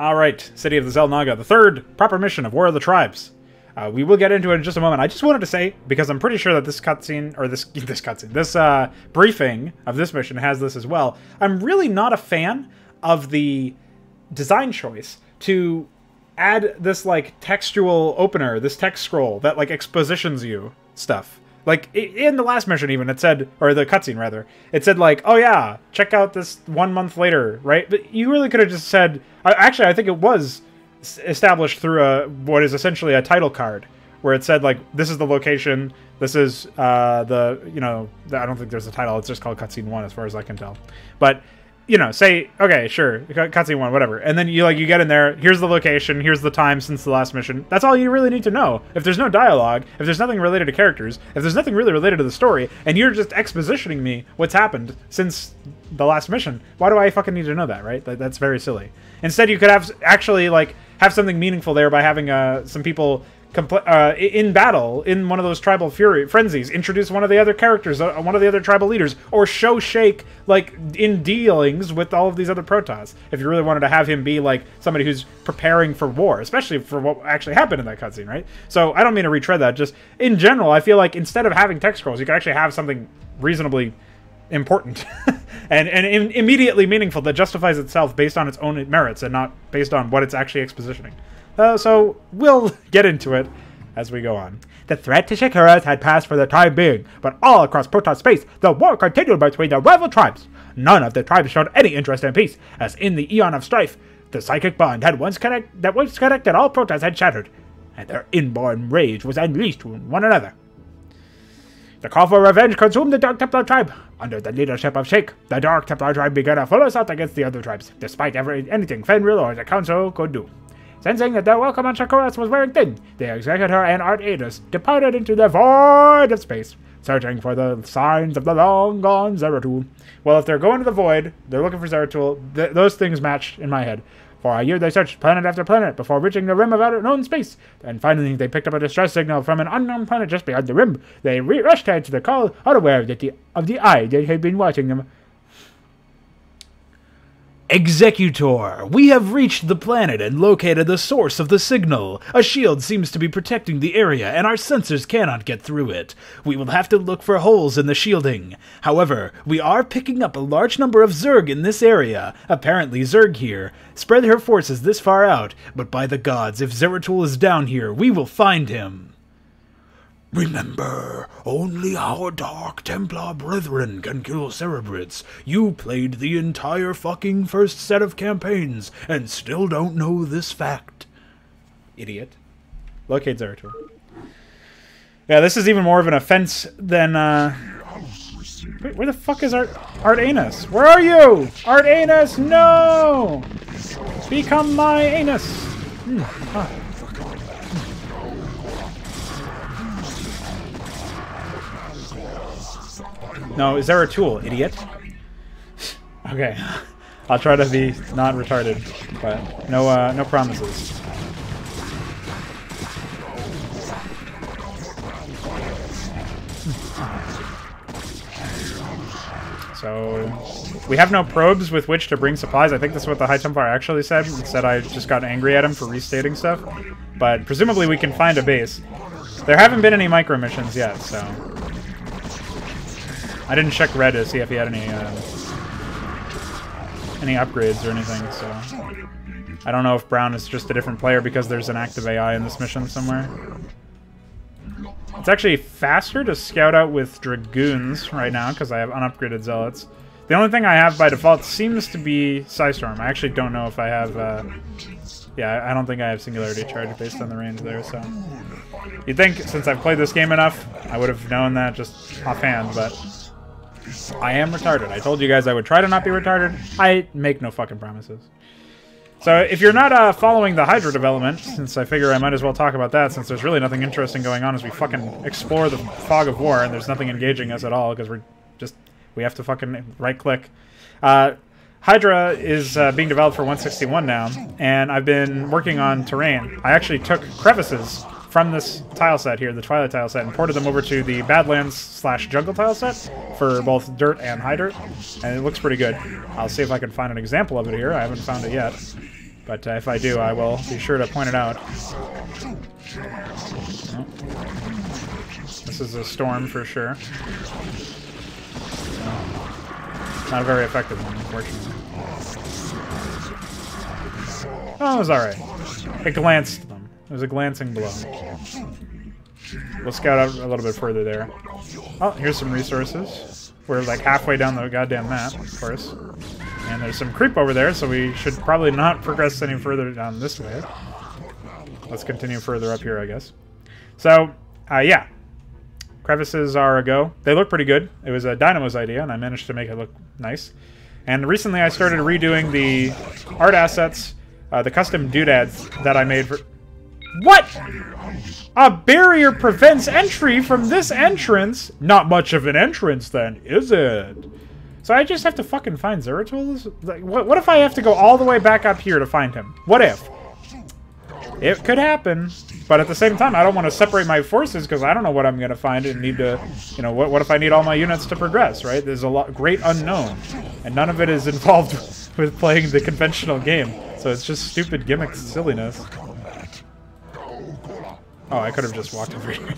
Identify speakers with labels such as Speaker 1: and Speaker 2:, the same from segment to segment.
Speaker 1: Alright, City of the Xel'Naga, the third proper mission of War of the Tribes. We will get into it in just a moment. I just wanted to say, because I'm pretty sure that this cutscene, or this briefing of this mission has this as well, I'm really not a fan of the design choice to add this, like, textual opener, this text scroll that, like, expositions you stuff. Like, in the last mission even, it said, or the cutscene rather, it said like, oh yeah, check out this 1 month later, right? But you really could have just said, actually I think it was established through what is essentially a title card, where it said like, this is the location, this is I don't think there's a title, it's just called Cutscene 1 as far as I can tell. But, you know, say, okay, sure, Cutscene 1, whatever. And then you get in there, here's the location, here's the time since the last mission. That's all you really need to know. If there's no dialogue, if there's nothing related to characters, if there's nothing really related to the story, and you're just expositioning me what's happened since the last mission, why do I fucking need to know that, right? That's very silly. Instead, you could have actually, like, have something meaningful there by having some people in battle, in one of those tribal frenzies, introduce one of the other characters, one of the other tribal leaders, or show Shake, like, in dealings with all of these other Protoss, if you really wanted to have him be, like, somebody who's preparing for war, especially for what actually happened in that cutscene, right? So, I don't mean to retread that, just, in general, I feel like instead of having text scrolls, you could actually have something reasonably important and immediately meaningful that justifies itself based on its own merits and not based on what it's actually expositioning. So we'll get into it as we go on. The threat to Shakuras had passed for the time being, but all across Protoss space, the war continued between the rival tribes. None of the tribes showed any interest in peace, as in the eon of strife, the psychic bond had once connected all Protoss had shattered, and their inborn rage was unleashed on one another. The call for revenge consumed the Dark Templar tribe. Under the leadership of Shake, the Dark Templar tribe began a full assault against the other tribes, despite anything Fenrir or the Council could do. Sensing that their welcome on Shakuras was wearing thin, the Executor and Arch-Anus departed into the void of space, searching for the signs of the long-gone Zeratul. Well, if they're going to the void, they're looking for Zeratul, those things match in my head. For a year they searched planet after planet before reaching the rim of unknown space, and finally they picked up a distress signal from an unknown planet just beyond the rim. They rushed to answer the call, unaware of the eye that had been watching them.
Speaker 2: Executor, we have reached the planet and located the source of the signal. A shield seems to be protecting the area, and our sensors cannot get through it. We will have to look for holes in the shielding. However, we are picking up a large number of Zerg in this area. Apparently Zerg here spread her forces this far out, but by the gods, if Zeratul is down here, we will find him. Remember, only our Dark Templar brethren can kill Cerebrits. You played the entire fucking first set of campaigns and still don't know this fact.
Speaker 1: Idiot. Locate Zeratul. Yeah, this is even more of an offense than, Wait, where the fuck is Arch-Anus? Where are you? Arch-Anus, no! Become my anus! No, is there a tool, idiot? Okay, I'll try to be not retarded, but no promises. So, we have no probes with which to bring supplies. I think that's what the High Templar actually said. Instead, I just got angry at him for restating stuff. But presumably we can find a base. There haven't been any micro missions yet, so... I didn't check Red to see if he had any upgrades or anything, so... I don't know if Brown is just a different player because there's an active AI in this mission somewhere. It's actually faster to scout out with Dragoons right now because I have unupgraded Zealots. The only thing I have by default seems to be Psystorm. I actually don't know if I have... yeah, I don't think I have Singularity Charge based on the range there, so... You'd think, since I've played this game enough, I would have known that just offhand, but... I am retarded. I told you guys I would try to not be retarded. I make no fucking promises. So if you're not following the Hydra development, since I figure I might as well talk about that, since there's really nothing interesting going on as we fucking explore the fog of war, and there's nothing engaging us at all, because we have to fucking right-click. Hydra is being developed for 161 now, and I've been working on terrain. I actually took crevices from this tile set here, the Twilight tile set, and ported them over to the Badlands/Jungle tile set for both dirt and high dirt, and it looks pretty good. I'll see if I can find an example of it here. I haven't found it yet. But if I do, I will be sure to point it out. Oh. This is a storm for sure. Not a very effective one, unfortunately. Oh, it was alright. It glanced them. It was a glancing blow. We'll scout out a little bit further there. Oh, here's some resources. We're like halfway down the goddamn map, of course. And there's some creep over there, so we should probably not progress any further down this way. Let's continue further up here, I guess. So, yeah. Crevices are a go. They look pretty good. It was a Dynamo's idea, and I managed to make it look nice. And recently I started redoing the art assets, the custom doodads that I made for... What?! A barrier prevents entry from this entrance? Not much of an entrance, then, is it? So I just have to fucking find Zeratul? Like, what if I have to go all the way back up here to find him? What if? It could happen. But at the same time, I don't want to separate my forces because I don't know what I'm going to find and need to... You know, what if I need all my units to progress, right? There's a great unknown. And none of it is involved with playing the conventional game. So it's just stupid gimmick silliness. Oh, I could have just walked over here.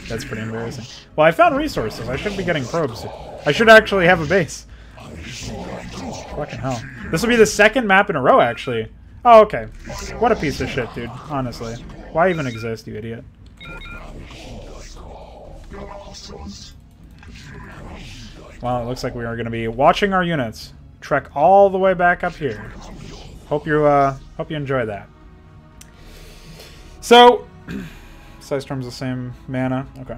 Speaker 1: That's pretty embarrassing. Well, I found resources. I shouldn't be getting probes. I should actually have a base. Fucking hell. This will be the second map in a row, actually. Oh, okay. What a piece of shit, dude. Honestly. Why even exist, you idiot? Well, it looks like we are going to be watching our units trek all the way back up here. Hope you enjoy that. So, Psystorm's the same mana. Okay.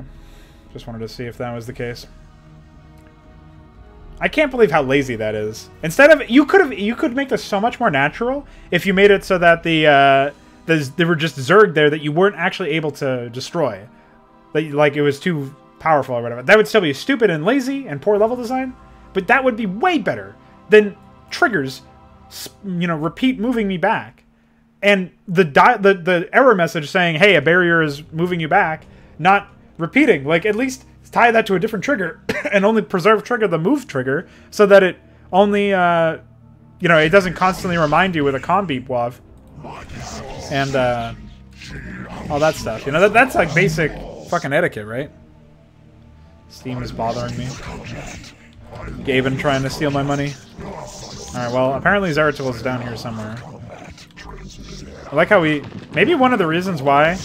Speaker 1: Just wanted to see if that was the case. I can't believe how lazy that is. Instead of you could make this so much more natural if you made it so that there were just Zerg there that you weren't actually able to destroy. Like it was too powerful or whatever. That would still be stupid and lazy and poor level design, but that would be way better than triggers, you know, repeat moving me back. And the error message saying, hey, a barrier is moving you back, not repeating. Like, at least tie that to a different trigger and only preserve the move trigger so that it only, you know, it doesn't constantly remind you with a comm beep wav. And, all that stuff. You know, that's like basic fucking etiquette, right? Steam is bothering me. Gaben trying to steal my money. Alright, well, apparently Zeratul is down here somewhere. I like how maybe one of the reasons why...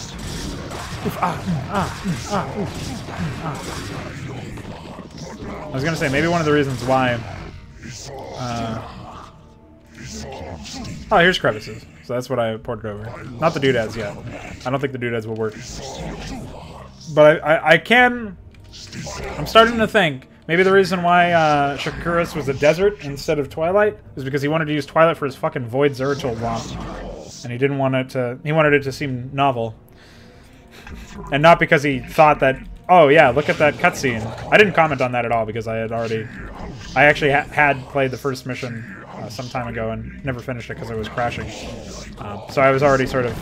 Speaker 1: I was gonna say, maybe one of the reasons why... Oh, here's crevices. So that's what I ported over. Not the doodads yet. I don't think the doodads will work. But I'm starting to think, maybe the reason why Shakuras was a desert instead of Twilight is because he wanted to use Twilight for his fucking Void Zeratul romp. And he didn't want it to... He wanted it to seem novel. And not because he thought that... Oh, yeah, look at that cutscene. I didn't comment on that at all because I had already... I actually had played the first mission some time ago and never finished it because it was crashing. So I was already sort of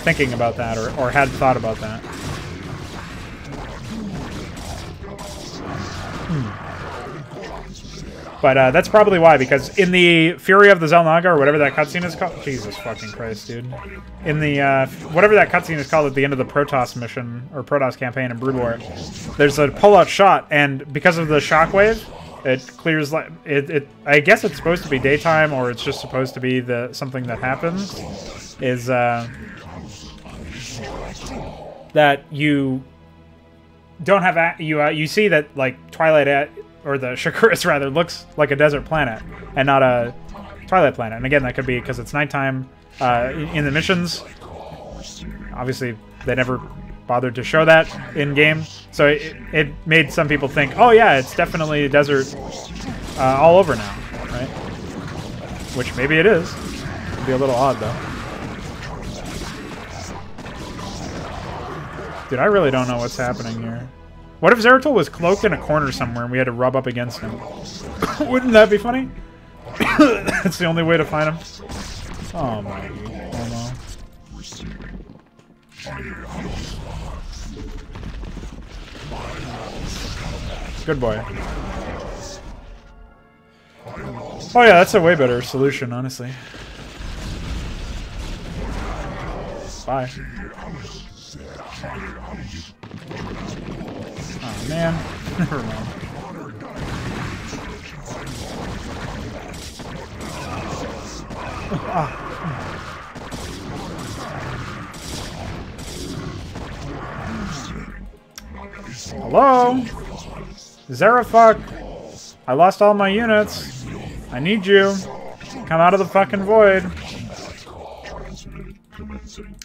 Speaker 1: thinking about that or had thought about that. But that's probably why, because in the Fury of the Xel'Naga, or whatever that cutscene is called... Jesus fucking Christ, dude. In the, whatever that cutscene is called at the end of the Protoss mission, or Protoss campaign in Brood War, there's a pull-out shot, and because of the shockwave, it clears... I guess it's supposed to be daytime, or it's just supposed to be something that happens, is, that you don't have... You see that, like, Twilight... or the Shakuras, rather, looks like a desert planet and not a Twilight planet. And again, that could be because it's nighttime in the missions. Obviously, they never bothered to show that in-game. So it made some people think, oh yeah, it's definitely a desert all over now, right? Which maybe it is. It'd be a little odd, though. Dude, I really don't know what's happening here. What if Zeratul was cloaked in a corner somewhere and we had to rub up against him? Wouldn't that be funny? That's the only way to find him. Oh my god. Oh no. Good boy. Oh yeah, that's a way better solution, honestly. Bye. Oh man, never mind. Hello? Zerafuck! I lost all my units. I need you. Come out of the fucking void.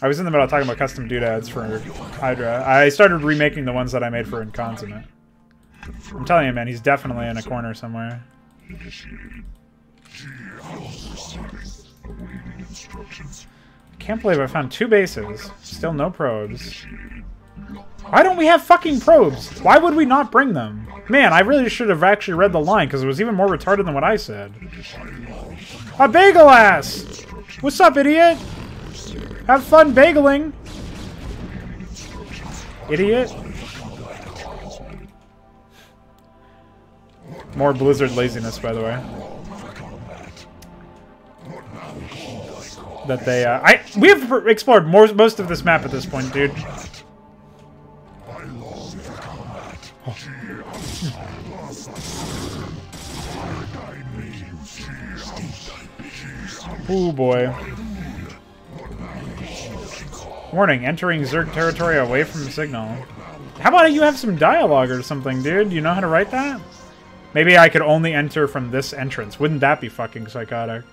Speaker 1: I was in the middle of talking about custom doodads for Hydra. I started remaking the ones that I made for Inconsummate. I'm telling you, man, he's definitely in a corner somewhere. I can't believe I found 2 bases. Still no probes. Why don't we have fucking probes? Why would we not bring them? Man, I really should have actually read the line, because it was even more retarded than what I said. A bagel ass! What's up, idiot? Have fun bageling! Idiot. More Blizzard laziness, by the way. That they, we have explored most of this map at this point, dude. Oh boy. Warning, entering Zerg territory away from signal. How about you have some dialogue or something, dude? You know how to write that? Maybe I could only enter from this entrance. Wouldn't that be fucking psychotic?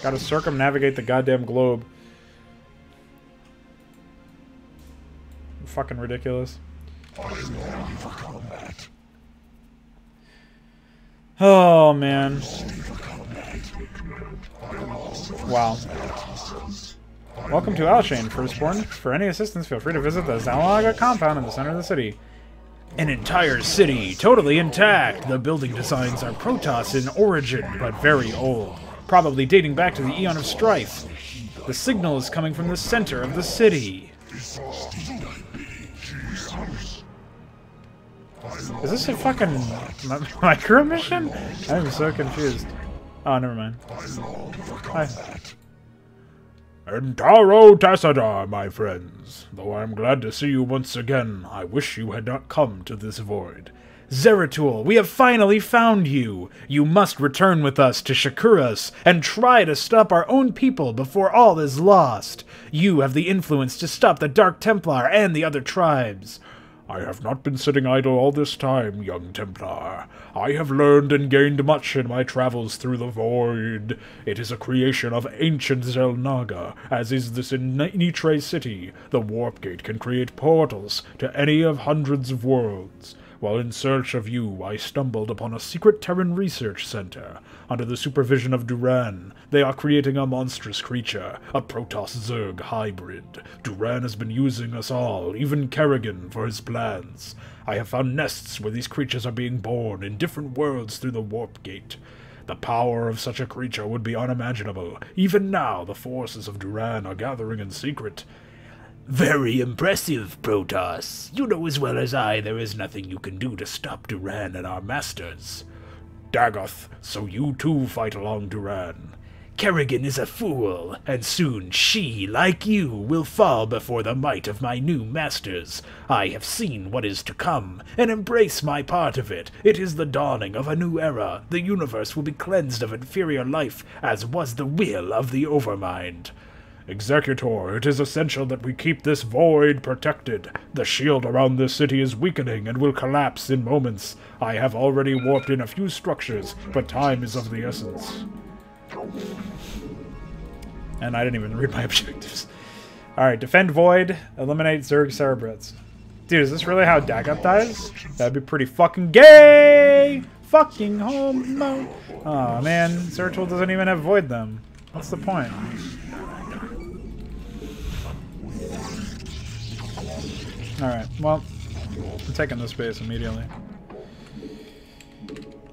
Speaker 1: Gotta circumnavigate the goddamn globe. Fucking ridiculous. Oh, man. Wow. Welcome to Alshane, Firstborn. For any assistance, feel free to visit the Xel'Naga compound in the center of the city.
Speaker 2: An entire city, totally intact. The building designs are Protoss in origin, but very old. Probably dating back to the Eon of Strife. The signal is coming from the center of the city.
Speaker 1: Is this a fucking micro mission? I'm so confused. Oh, never mind. Hi.
Speaker 2: Entaro Tassadar, my friends. Though I am glad to see you once again, I wish you had not come to this void. Zeratul, we have finally found you! You must return with us to Shakuras and try to stop our own people before all is lost. You have the influence to stop the Dark Templar and the other tribes. I have not been sitting idle all this time, young Templar. I have learned and gained much in my travels through the void. It is a creation of ancient Xel'Naga, as is this in Nitre City. The Warp Gate can create portals to any of hundreds of worlds. While in search of you, I stumbled upon a secret Terran research center. Under the supervision of Duran, they are creating a monstrous creature, a Protoss-Zerg hybrid. Duran has been using us all, even Kerrigan, for his plans. I have found nests where these creatures are being born in different worlds through the Warp Gate. The power of such a creature would be unimaginable. Even now, the forces of Duran are gathering in secret. Very impressive, Protoss. You know as well as I there is nothing you can do to stop Duran and our masters. Dagoth, so you too fight along Duran. Kerrigan is a fool, and soon she, like you, will fall before the might of my new masters. I have seen what is to come, and embrace my part of it. It is the dawning of a new era. The universe will be cleansed of inferior life, as was the will of the Overmind. Executor, it is essential that we keep this void protected. The shield around this city is weakening and will collapse in moments. I have already warped in a few structures, but time is of the essence. And I didn't even read my objectives. Alright, defend void, eliminate Zerg Cerebrats. Dude, is this really how Dagoth dies? That'd be pretty fucking gay! Fucking homo! Aw, man, Zeratul doesn't even have void them. What's the point? Alright, well, I'm taking this base immediately.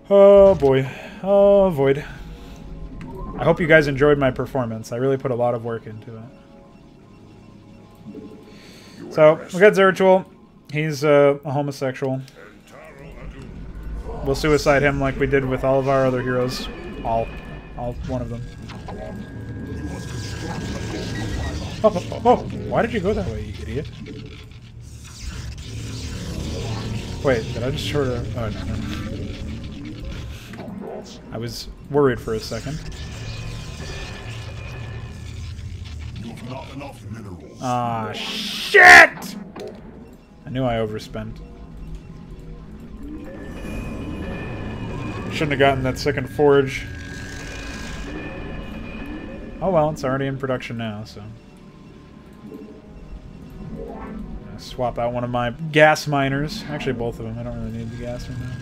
Speaker 2: Oh boy. Oh, void. I hope you guys enjoyed my performance. I really put a lot of work into it. So, we got Zeratul. He's a homosexual.
Speaker 1: We'll suicide him like we did with all of our other heroes. All one of them. Oh, why did you go that way, you idiot? Wait, did I just short a... Oh, no. I was worried for a second. Ah, shit! I knew I overspent. Shouldn't have gotten that second forge. Oh well, it's already in production now, so... Swap out one of my gas miners. Actually, both of them. I don't really need the gas right now.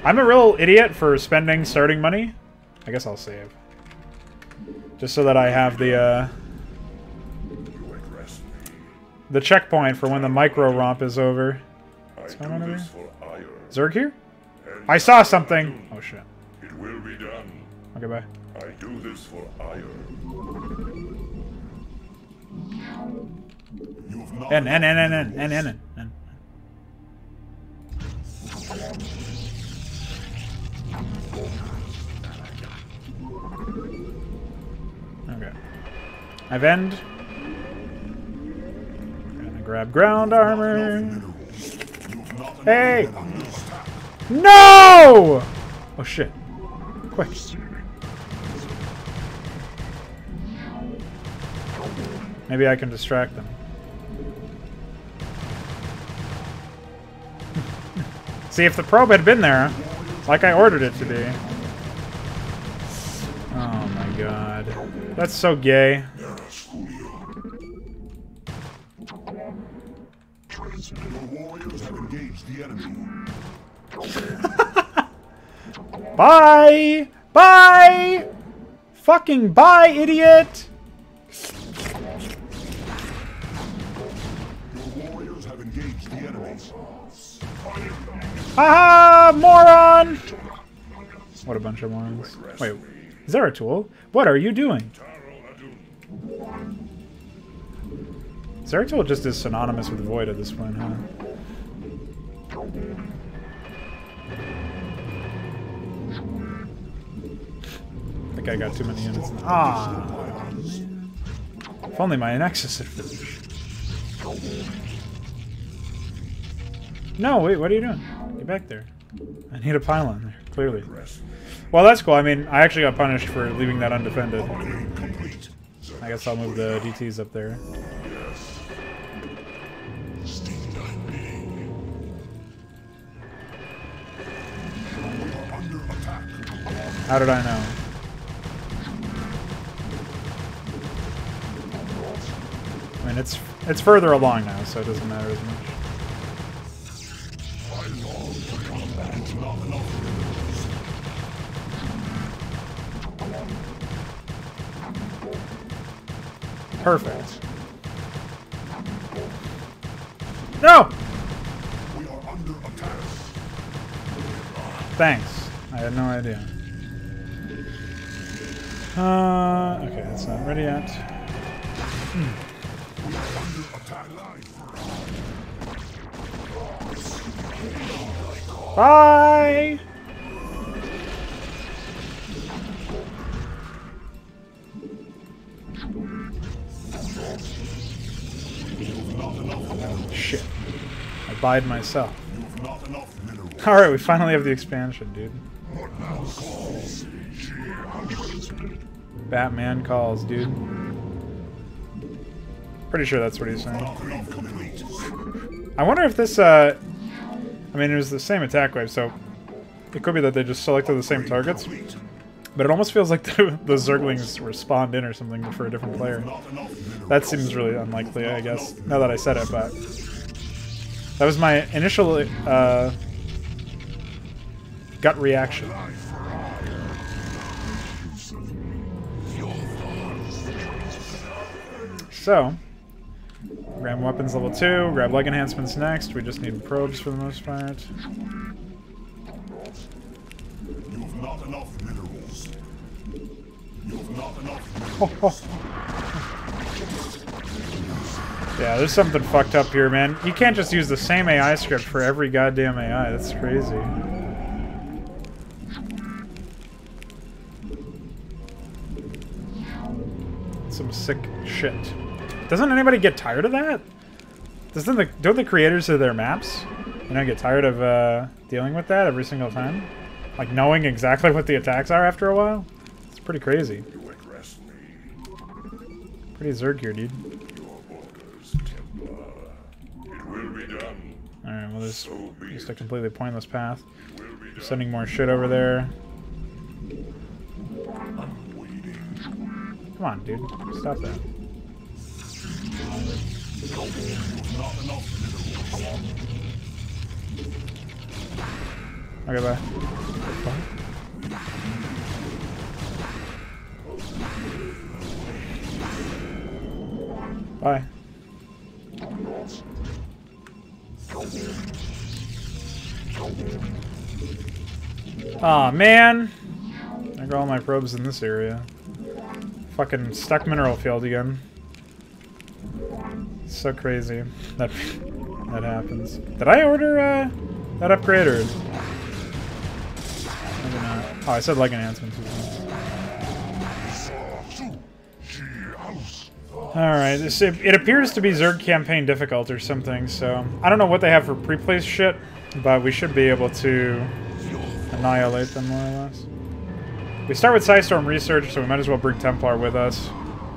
Speaker 1: I'm a real idiot for spending starting money. I guess I'll save. Just so that I have the checkpoint for when the micro romp is over. What's going on over here? Zerg here? I saw something! Oh shit.
Speaker 3: It will be done.
Speaker 1: Okay, bye.
Speaker 3: I do this for iron.
Speaker 1: N. Okay. I've end. Gonna grab ground armor. Hey! No! Oh shit. Quick. Maybe I can distract them. See, if the probe had been there, like I ordered it to be. Oh my god. That's so gay. Bye! Bye! Fucking bye, idiot! Haha! Moron! What a bunch of morons. Wait, is there a tool? What are you doing? Zeratul just is synonymous with Void at this point, huh? I think I got too many units. Ah! If only my Nexus had finished. No, wait, what are you doing? Get back there. I need a pylon there, clearly. Well, that's cool. I mean, I actually got punished for leaving that undefended. I guess I'll move the DTs up there. How did I know? I mean, it's further along now, so it doesn't matter as much. Perfect. No!
Speaker 3: We are under attack.
Speaker 1: Thanks. I had no idea. Okay, that's not ready yet. Bye! Shit. I buyed myself. Alright, we finally have the expansion, dude. Batman calls, dude. Pretty sure that's what he's saying. I wonder if this, I mean, it was the same attack wave, so it could be that they just selected the same targets. But it almost feels like the Zerglings were spawned in or something for a different player. That seems really unlikely, I guess, now that I said it, but... That was my initial, gut reaction. So, grab weapons level 2, grab leg enhancements next. We just need probes for the most part.
Speaker 3: You've not enough minerals. You've not enough minerals.
Speaker 1: Oh, oh. Yeah, there's something fucked up here, man. You can't just use the same AI script for every goddamn AI. That's crazy. Some sick shit. Doesn't anybody get tired of that? Don't the creators of their maps, you know, get tired of dealing with that every single time? Like knowing exactly what the attacks are after a while? It's pretty crazy. Pretty Zerg here, dude. Alright, well there's just a completely pointless path. Sending more shit over there. Come on, dude. Stop that. Okay, bye. Bye. Aw, man! I got all my probes in this area. Fucking stuck mineral field again. It's so crazy that that happens. Did I order that upgrade or? Maybe not. Oh, I said leg enhancements. Alright, it appears to be Zerg campaign difficult or something, so I don't know what they have for pre-place shit, but we should be able to annihilate them more or less. We start with Psystorm Research, so we might as well bring Templar with us.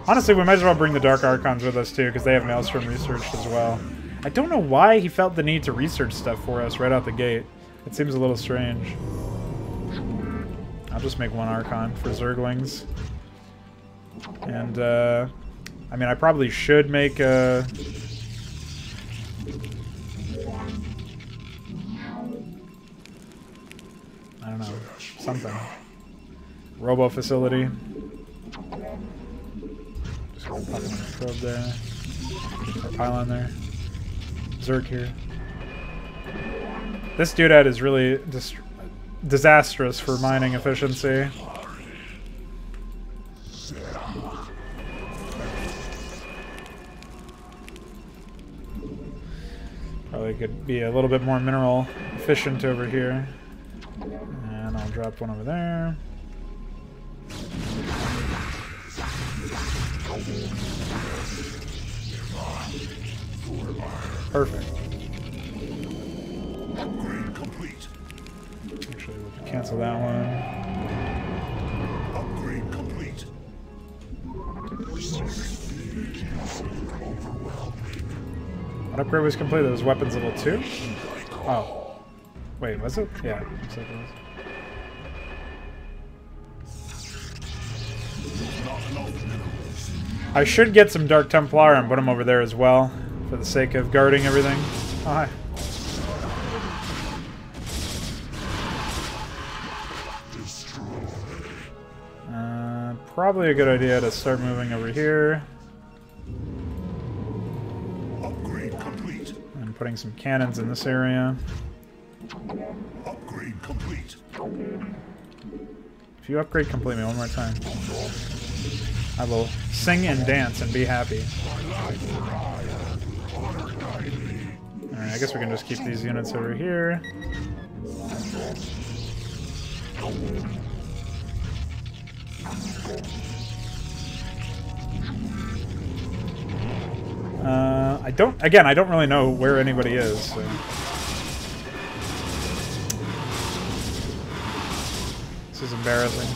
Speaker 1: Honestly, we might as well bring the Dark Archons with us too, because they have Maelstrom Research as well. I don't know why he felt the need to research stuff for us right out the gate. It seems a little strange. I'll just make one Archon for Zerglings. And, I mean, I probably should make a... I don't know, something. Robo facility. Just gonna pop in a probe there. Or pylon there. Zerg here. This doodad is really disastrous for mining efficiency. Probably could be a little bit more mineral efficient over here. And I'll drop one over there. Perfect.
Speaker 3: Upgrade complete.
Speaker 1: Actually, we'll cancel that one.
Speaker 3: Upgrade complete.
Speaker 1: What upgrade was completed? It was weapons level 2? Oh. Wait, was it? Yeah, looks like it was. I should get some Dark Templar and put them over there as well, for the sake of guarding everything. Oh, hi. Probably a good idea to start moving over here.
Speaker 3: Upgrade complete.
Speaker 1: And putting some cannons in this area.
Speaker 3: Upgrade complete.
Speaker 1: If you upgrade complete me one more time, I will sing and dance and be happy. Alright, I guess we can just keep these units over here. I don't really know where anybody is, so. This is embarrassing.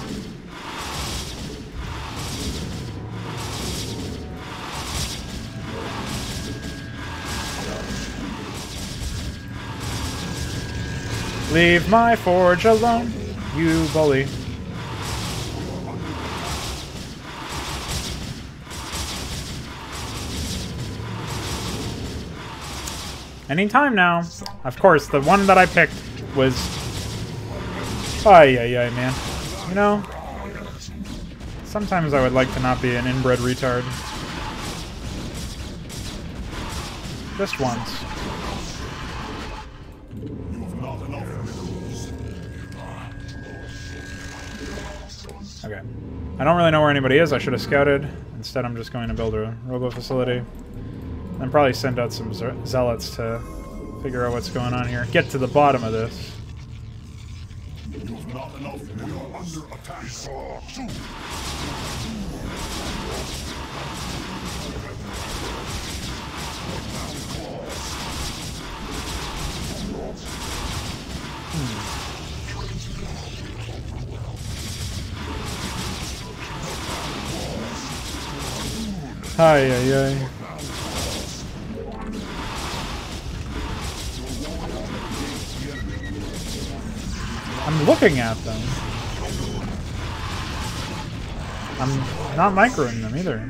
Speaker 1: Leave my forge alone, you bully. Anytime now. Of course, the one that I picked was... Ay, man. You know, sometimes I would like to not be an inbred retard. Just once. Okay. I don't really know where anybody is. I should have scouted. Instead, I'm just going to build a robo facility. And probably send out some zealots to figure out what's going on here. Get to the bottom of this.
Speaker 3: You have not enough. We are under attack.
Speaker 1: Ay, ay, ay. I'm looking at them. I'm not microing them either.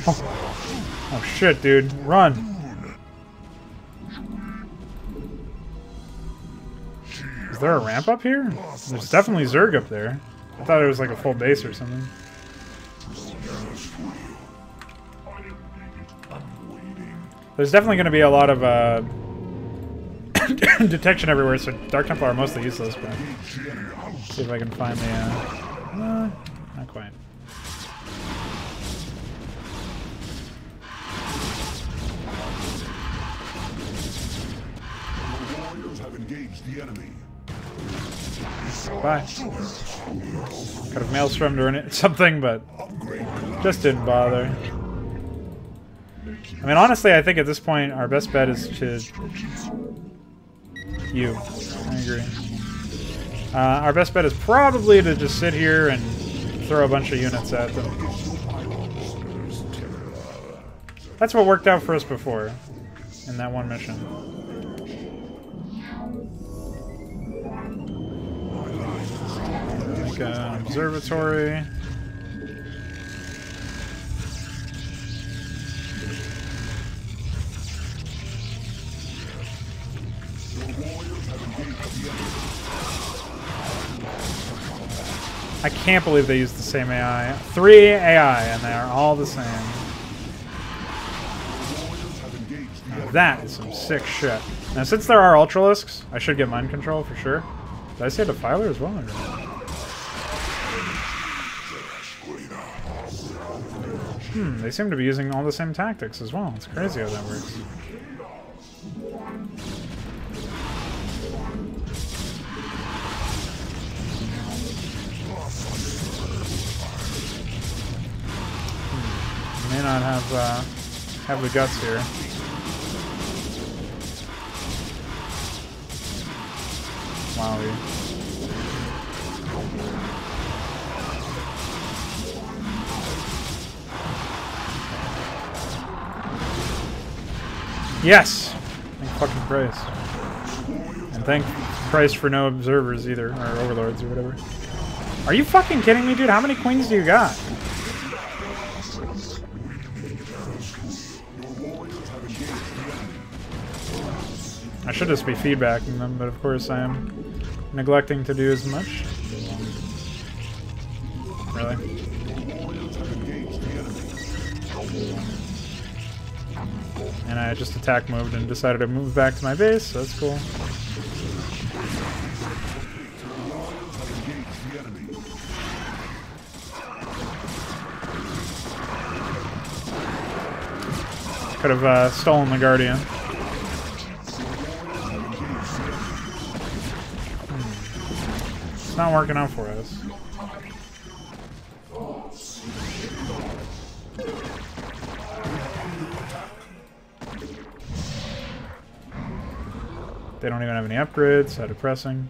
Speaker 1: Oh. Oh shit, dude. Run. Is there a ramp up here? There's definitely Zerg up there. I thought it was like a full base or something. There's definitely going to be a lot of detection everywhere, so Dark Templar are mostly useless, but see if I can find the... not quite.
Speaker 3: The enemy.
Speaker 1: Bye. Could have maelstrommed or something, but just didn't bother. I mean, honestly, I think at this point our best bet is to... You. I agree. Our best bet is probably to just sit here and throw a bunch of units at them. That's what worked out for us before, in that one mission. Like an observatory. I can't believe they used the same AI. 3 AI, and they are all the same. Now that is some sick shit. Now, since there are Ultralisks, I should get mind control for sure. Did I see a Defiler as well? They seem to be using all the same tactics as well. It's crazy how that works. May not have the guts here. Wowie. Yes! Thank fucking Christ. And thank Christ for no observers either, or overlords or whatever. Are you fucking kidding me, dude? How many queens do you got? I should just be feedbacking them, but of course I am neglecting to do as much. Really? And I just attack moved and decided to move back to my base, so that's cool. Could have stolen the Guardian. It's not working out for us. They don't even have any upgrades. How depressing.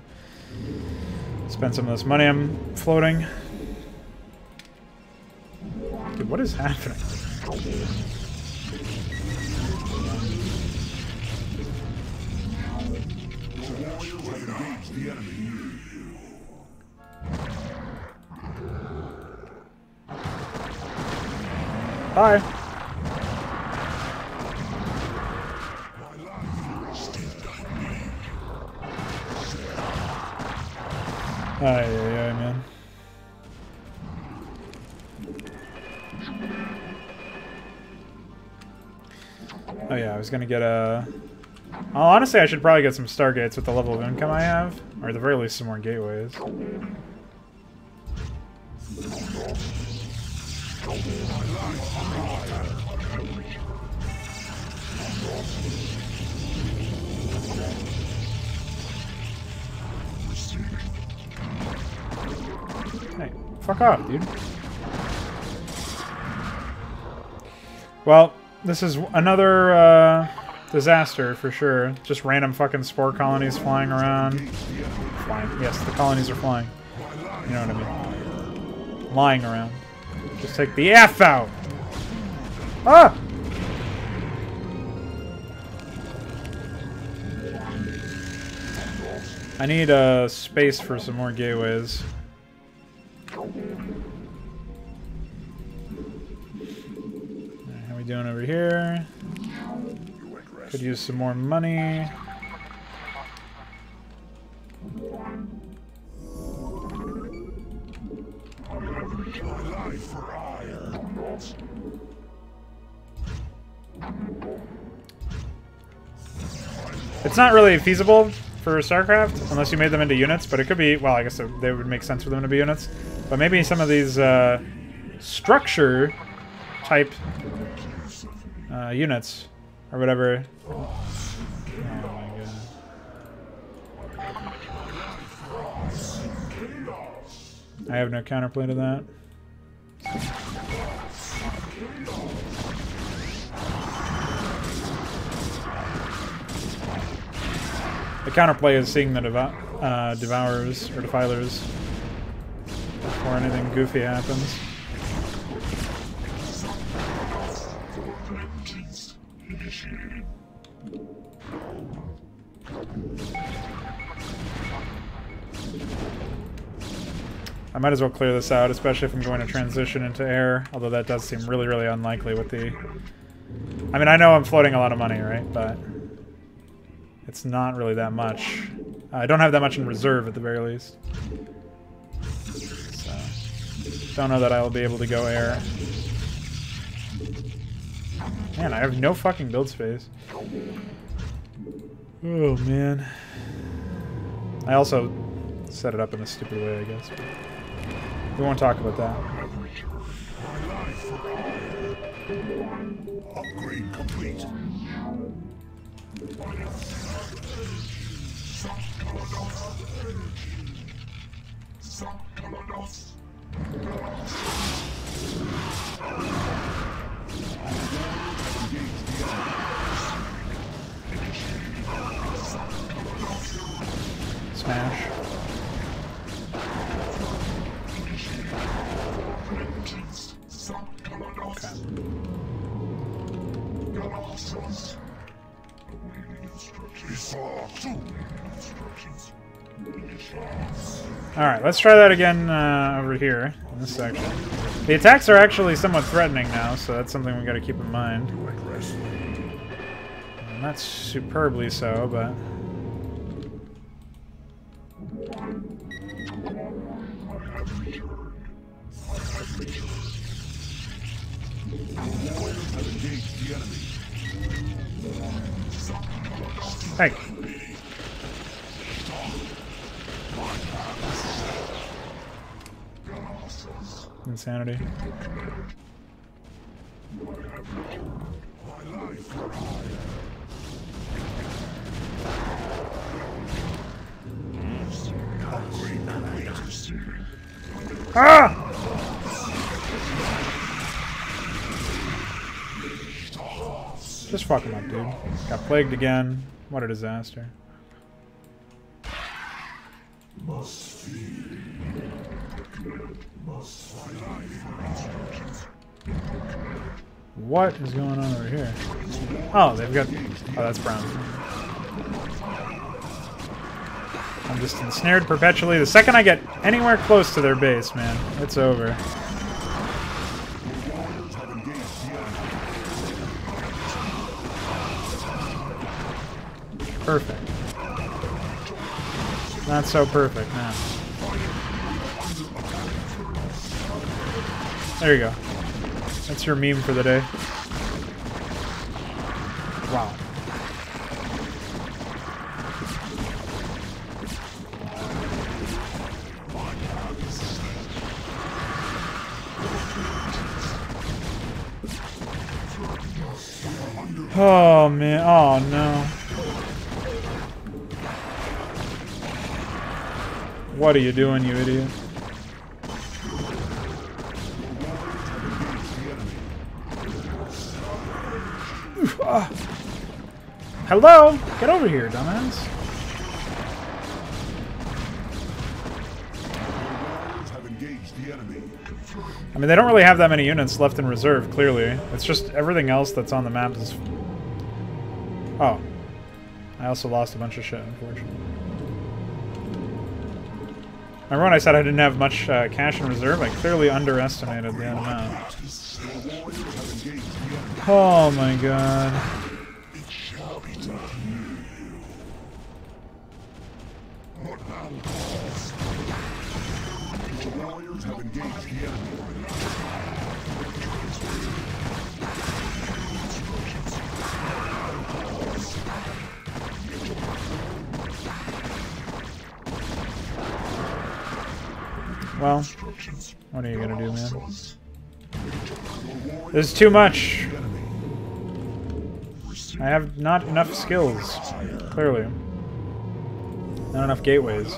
Speaker 1: Spend some of this money I'm floating. Dude, what is happening? Bye. Ay, man. Oh yeah, I was gonna get a... Well, honestly, I should probably get some Stargates with the level of income I have. Or at the very least, some more gateways. Hey, fuck off, dude. Well, this is another disaster for sure. Just random fucking spore colonies flying around. Flying. Yes, the colonies are flying. You know what I mean. Lying around. Just take the F out! Ah! I need space for some more gateways. How are we doing over here? Could use some more money. It's not really feasible for StarCraft unless you made them into units, but it could be, well, I guess they would make sense for them to be units. But maybe some of these structure type units or whatever. Oh my god. I have no counterplay to that. The counterplay is seeing the devourers or defilers before anything goofy happens. I might as well clear this out, especially if I'm going to transition into air, although that does seem really, really unlikely with the... I mean, I know I'm floating a lot of money, right? But it's not really that much. I don't have that much in reserve, at the very least. So, don't know that I'll be able to go air. Man, I have no fucking build space. Oh, man. I also set it up in a stupid way, I guess. We won't talk about that.
Speaker 3: Upgrade complete.
Speaker 1: Smash. Alright, let's try that again over here, in this section. The attacks are actually somewhat threatening now, so that's something we gotta keep in mind. Not superbly so, but... Hey! Insanity. Ah! Just fuck him up, dude. Got plagued again. What a disaster. What is going on over here? Oh, they've got... Oh, that's brown. I'm just ensnared perpetually. The second I get anywhere close to their base, man, it's over. Perfect. Not so perfect now. There you go. That's your meme for the day. Wow. Oh man, oh no. What are you doing, you idiot? Oof, ah. Hello? Get over here, dumbass. I mean, they don't really have that many units left in reserve, clearly. It's just everything else that's on the map is... Oh. I also lost a bunch of shit, unfortunately. Remember when I said I didn't have much cash in reserve? I clearly underestimated the amount. Oh my god. Well, what are you gonna do, man? There's too much. I have not enough skills, clearly. Not enough gateways.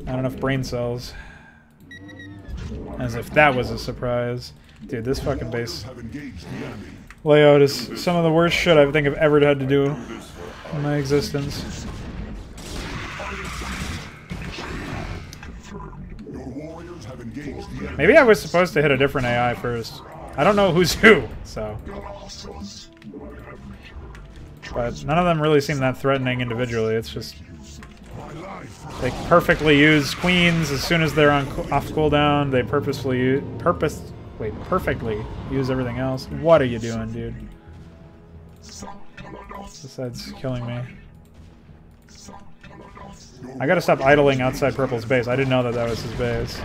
Speaker 1: Not enough brain cells. As if that was a surprise. Dude, this fucking base layout is some of the worst shit I think I've ever had to do in my existence. Maybe I was supposed to hit a different AI first. I don't know who's who, so. But none of them really seem that threatening individually. It's just they perfectly use queens as soon as they're on off cooldown. They perfectly use everything else. What are you doing, dude? Besides killing me. I gotta stop idling outside Purple's base. I didn't know that that was his base.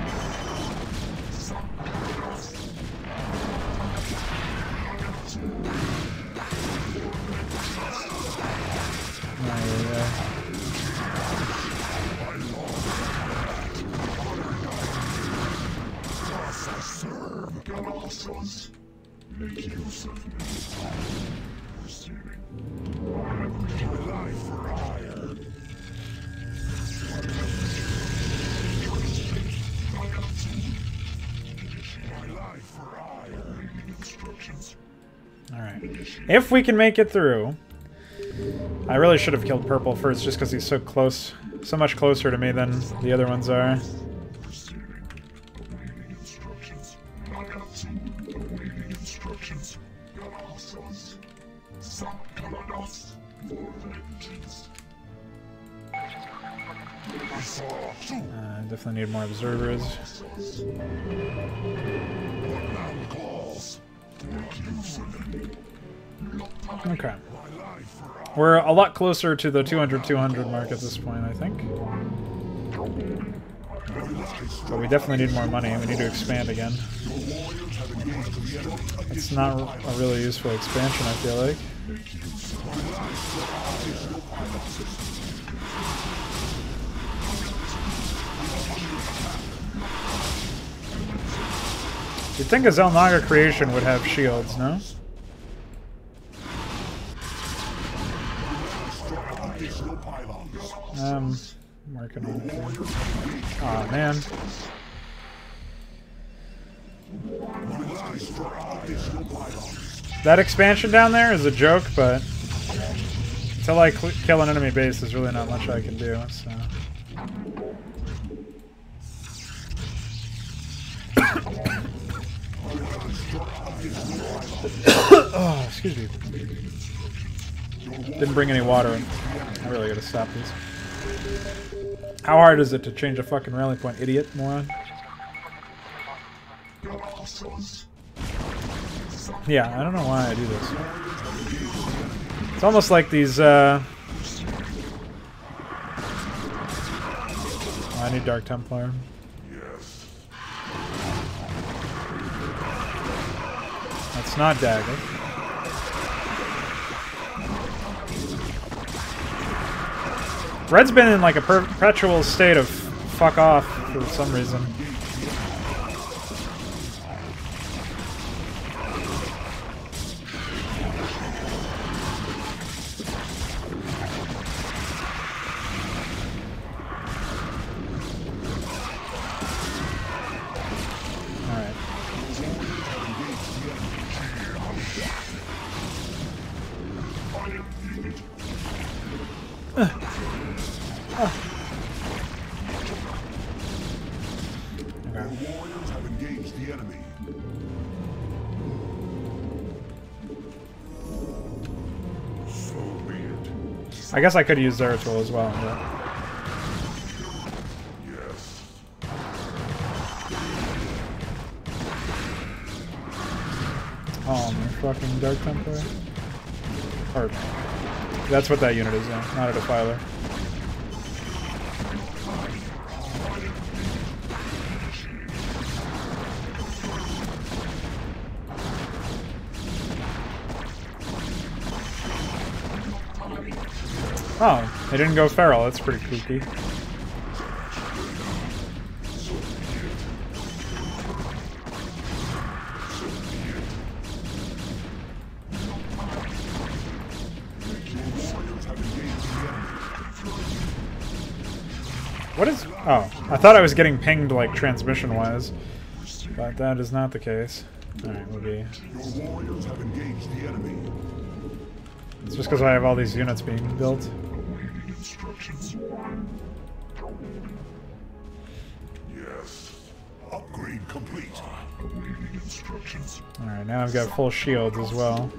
Speaker 1: Alright. If we can make it through... I really should have killed Purple first just because he's so close, so much closer to me than the other ones are. Definitely need more observers. Okay. We're a lot closer to the 200-200 mark at this point, I think. But we definitely need more money. We need to expand again. It's not a really useful expansion, I feel like. You'd think a Xel'Naga creation would have shields, no? I'm working on it. Aw, man. That expansion down there is a joke, but until I kill an enemy base, there's really not much I can do, so... Oh, excuse me. Didn't bring any water. I really gotta stop these. How hard is it to change a fucking rally point, idiot, moron? Yeah, I don't know why I do this. It's almost like these, Oh, I need Dark Templar. That's not Dagger. Red's been in like a perpetual state of fuck off for some reason. I guess I could use Zeratul as well. But...
Speaker 3: Yes.
Speaker 1: Oh, my fucking Dark Templar. Or that's what that unit is, yeah. Not a Defiler. Oh, they didn't go feral. That's pretty kooky. What is... Oh, I thought I was getting pinged, like, transmission-wise. But that is not the case. Alright, we'll be...
Speaker 3: Your warriors have engaged the enemy.
Speaker 1: It's just because I have all these units being built.
Speaker 3: Instructions. Yes. Upgrade complete. Instructions.
Speaker 1: Alright, now I've got full shields as well.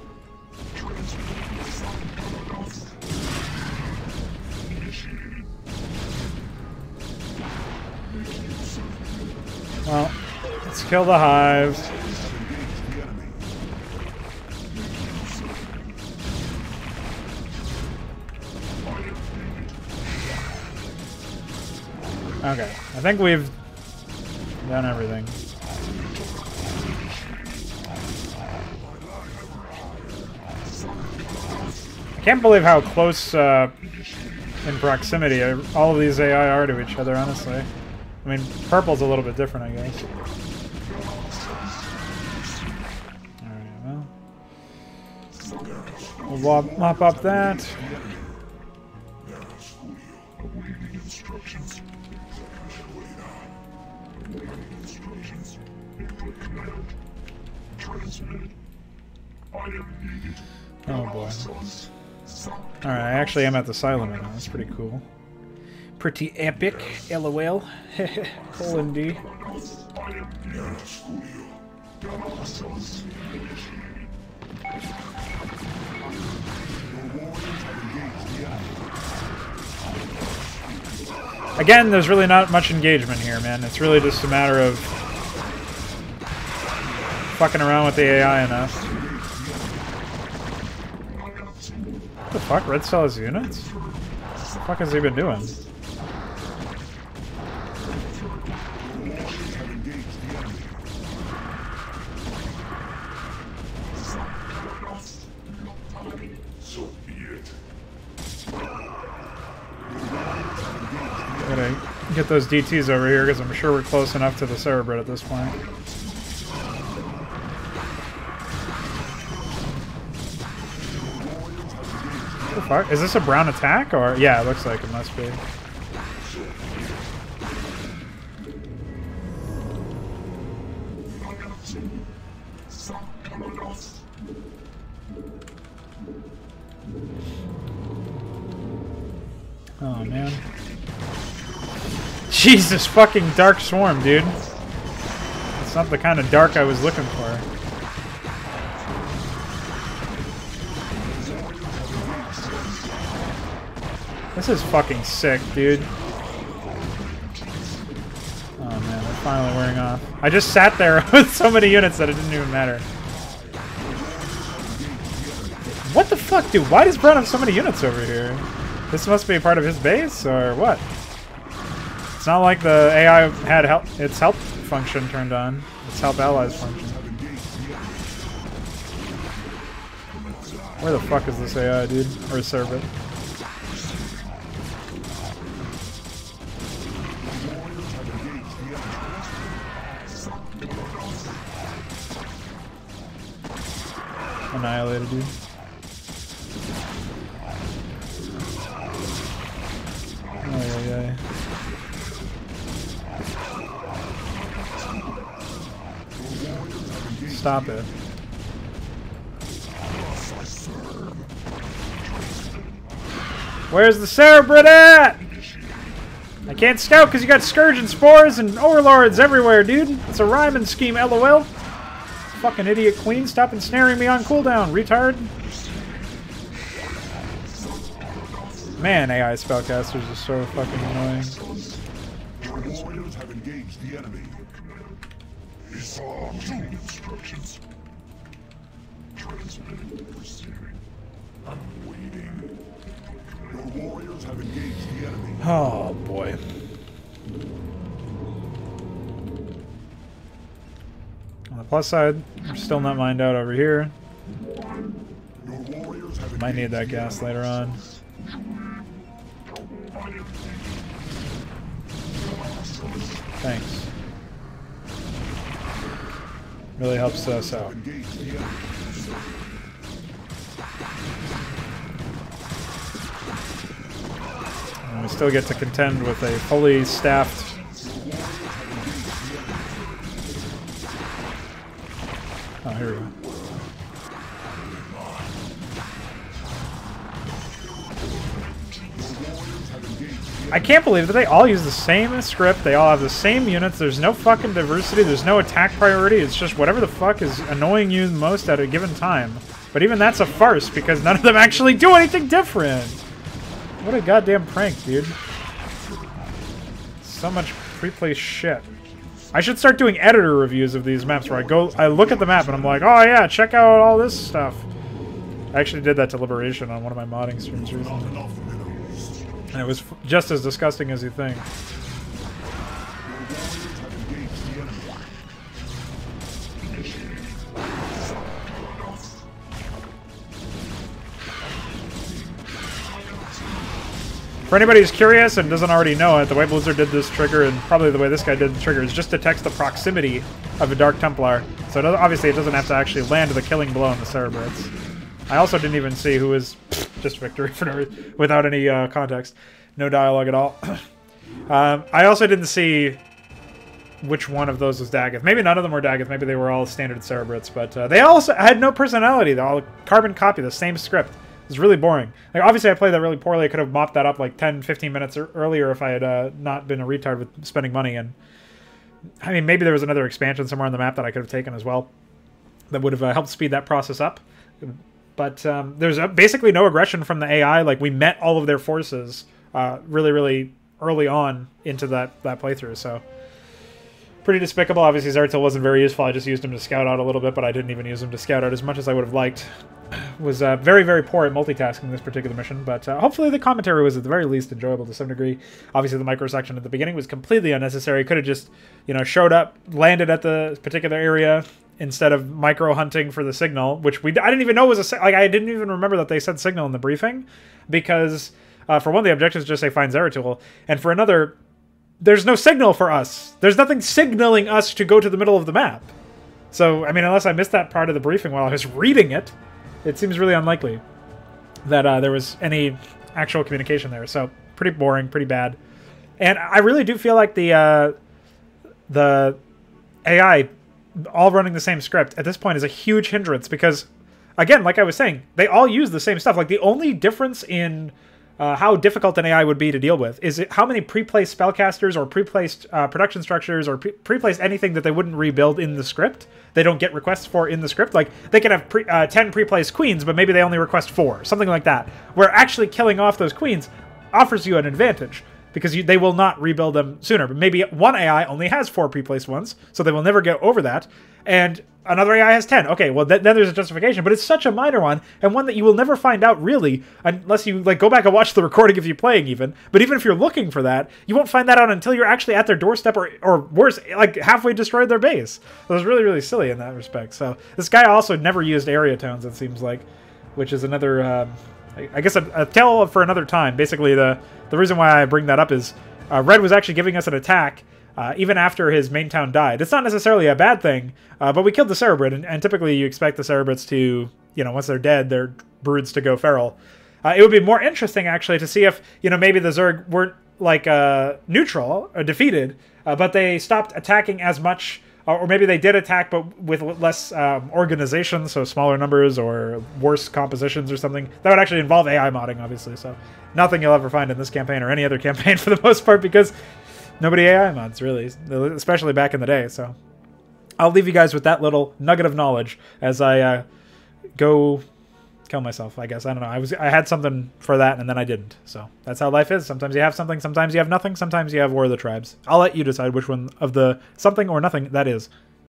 Speaker 1: Well, let's kill the hives. Okay, I think we've done everything. I can't believe how close in proximity all of these AI are to each other, honestly. I mean, purple's a little bit different, I guess. Alright, well. We'll mop up that. Oh boy. Alright, I actually am at the Silent now. That's pretty cool. Pretty epic, LOL. Colon D. Again, there's really not much engagement here, man. It's really just a matter of fucking around with the AI enough. What the fuck? Red Cell has units? What the fuck has he been doing? Gotta get those DTs over here because I'm sure we're close enough to the Cerebrid at this point. What the fuck? Is this a brown attack or? Yeah, it looks like it must be. Oh man. Jesus fucking Dark Swarm, dude. It's not the kind of dark I was looking for. This is fucking sick, dude. Oh man, they're finally wearing off. I just sat there with so many units that it didn't even matter. What the fuck, dude? Why does Brown have so many units over here? This must be a part of his base, or what? It's not like the AI had its help function turned on. Its help allies function. Where the fuck is this AI, dude? Or Cerebrid? annihilated you. Oh, yeah. Stop it. Where's the Cerebrid at? I can't scout because you got Scourge and Spores and Overlords everywhere, dude. It's a rhyming scheme, LOL. Fucking idiot queen, stop ensnaring me on cooldown, retard. Man, AI spellcasters are so fucking annoying.
Speaker 3: Your warriors have engaged the enemy. Instructions. Transmitting, receiving. I'm waiting. Your warriors have engaged the enemy.
Speaker 1: Oh boy. On the plus side, we're still not mined out over here.
Speaker 3: Your warriors have
Speaker 1: Might need that gas later on. Thanks. Really helps us out.
Speaker 3: engaged the enemy.
Speaker 1: And we still get to contend with a fully staffed. Oh, here we go. I can't believe that they all use the same script, they all have the same units, there's no fucking diversity, there's no attack priority, it's just whatever the fuck is annoying you the most at a given time. But even that's a farce, because none of them actually do anything different! What a goddamn prank, dude. So much pre-play shit. I should start doing editor reviews of these maps where I look at the map and I'm like, oh yeah, check out all this stuff. I actually did that to Liberation on one of my modding streams recently. And it was just as disgusting as you think. For anybody who's curious and doesn't already know it, the way Blizzard did this trigger, and probably the way this guy did the trigger, is just detects the proximity of a Dark Templar. So obviously it doesn't have to actually land the killing blow on the Cerebrids. I also didn't even see who was just victory for no, without any context. No dialogue at all. I also didn't see which one of those was Daggeth. Maybe none of them were Daggeth. Maybe they were all standard Cerebrids. But they also had no personality. They all carbon copy the same script. It was really boring. Like, obviously, I played that really poorly. I could have mopped that up like 10, 15 minutes earlier if I had not been a retard with spending money. And I mean, maybe there was another expansion somewhere on the map that I could have taken as well that would have helped speed that process up. But there's basically no aggression from the AI. Like, we met all of their forces really, really early on into that playthrough. So pretty despicable. Obviously, Zeratul wasn't very useful. I just used him to scout out a little bit, but I didn't even use him to scout out as much as I would have liked. Was very, very poor at multitasking this particular mission, but hopefully the commentary was at the very least enjoyable to some degree. Obviously, the micro section at the beginning was completely unnecessary. Could have just, showed up, landed at the particular area instead of micro hunting for the signal, which I didn't even know was I didn't even remember that they said signal in the briefing, because for one, the objectives just say find Zeratul, and for another, there's no signal for us. There's nothing signaling us to go to the middle of the map. So, I mean, unless I missed that part of the briefing while I was reading it, it seems really unlikely that there was any actual communication there. So, pretty boring, pretty bad. And I really do feel like the AI all running the same script at this point is a huge hindrance because, again, like I was saying, they all use the same stuff. Like, the only difference in how difficult an AI would be to deal with is how many pre-placed spellcasters or pre-placed production structures or pre-placed anything that they wouldn't rebuild in the script. They don't get requests for in the script. Like, they can have 10 pre-placed queens, but maybe they only request 4, something like that. Where actually killing off those queens offers you an advantage because they will not rebuild them sooner. But maybe one AI only has 4 pre-placed ones, so they will never get over that. And another AI has 10. Okay, well, then there's a justification, but it's such a minor one, and one that you will never find out, really, unless you, go back and watch the recording if you're playing, even. But even if you're looking for that, you won't find that out until you're actually at their doorstep, or worse, halfway destroyed their base. So it was really, really silly in that respect. So this guy also never used area towns, it seems like, which is another, I guess, a tale for another time. Basically, the reason why I bring that up is Red was actually giving us an attack even after his main town died. It's not necessarily a bad thing, but we killed the Cerebrid, and typically you expect the Cerebrids to once they're dead, their broods to go feral. It would be more interesting, actually, to see if, maybe the Zerg weren't, like, neutral or defeated, but they stopped attacking as much, or maybe they did attack, but with less organization, so smaller numbers or worse compositions or something. That would actually involve AI modding, obviously, so nothing you'll ever find in this campaign or any other campaign for the most part, because nobody AI mods, really, especially back in the day, so I'll leave you guys with that little nugget of knowledge as I go kill myself, I guess. I don't know. I had something for that, and then I didn't. So that's how life is. Sometimes you have something, sometimes you have nothing, sometimes you have War of the Tribes. I'll let you decide which one of the something or nothing that is.